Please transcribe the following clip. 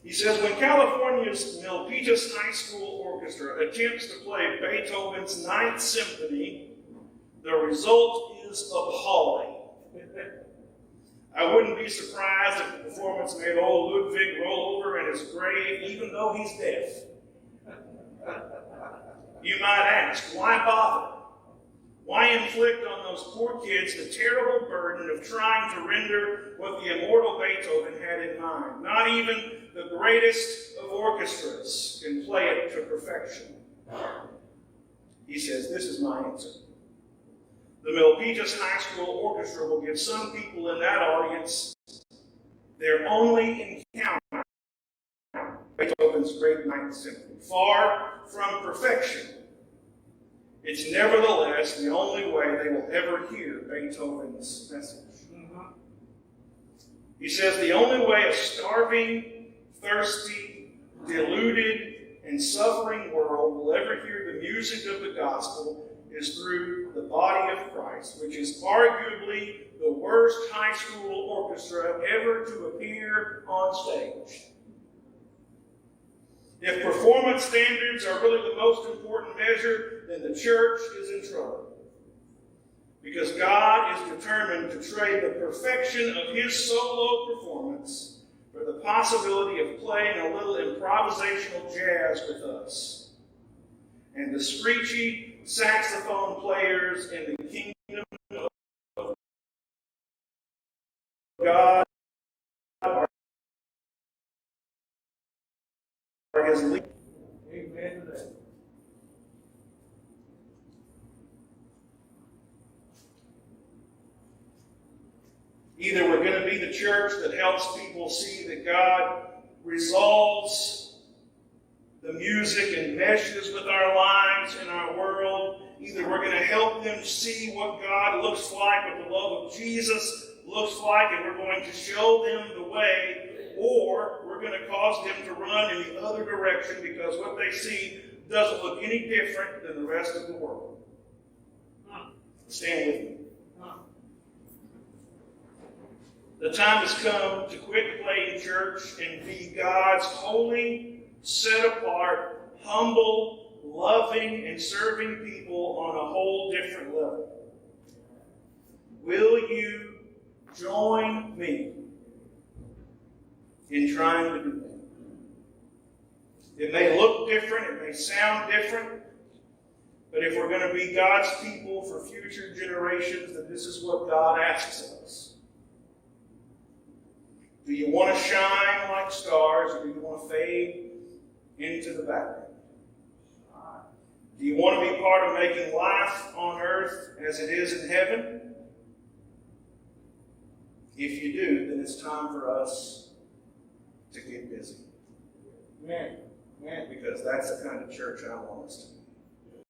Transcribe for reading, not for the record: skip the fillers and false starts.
He says, when California's Milpitas High School Orchestra attempts to play Beethoven's Ninth Symphony, the result is appalling. I wouldn't be surprised if the performance made old Ludwig roll over in his grave, even though he's deaf. You might ask, why bother? Why inflict on those poor kids the terrible burden of trying to render what the immortal Beethoven had in mind? Not even the greatest of orchestras can play it to perfection. He says, this is my answer. The Milpitas High School Orchestra will give some people in that audience their only encounter with Beethoven's great Ninth Symphony. Far from perfection, it's nevertheless the only way they will ever hear Beethoven's message. He says the only way a starving, thirsty, deluded, and suffering world will ever hear the music of the gospel is through the body of Christ, which is arguably the worst high school orchestra ever to appear on stage. If performance standards are really the most important measure, then the church is in trouble. Because God is determined to trade the perfection of his solo performance for the possibility of playing a little improvisational jazz with us. And the screechy saxophone players in the kingdom of God are his leaders. Amen to that. Either we're going to be the church that helps people see that God resolves the music and meshes with our lives and our world. Either we're going to help them see what God looks like, what the love of Jesus looks like, and we're going to show them the way, or we're going to cause them to run in the other direction because what they see doesn't look any different than the rest of the world. Stand with me. The time has come to quit playing church and be God's holy, set-apart, humble, loving, and serving people on a whole different level. Will you join me in trying to do that? It may look different, it may sound different, but if we're going to be God's people for future generations, then this is what God asks of us. Do you want to shine like stars, or do you want to fade into the background? Do you want to be part of making life on earth as it is in heaven? If you do, then it's time for us to get busy. Amen. Because that's the kind of church I want us to be.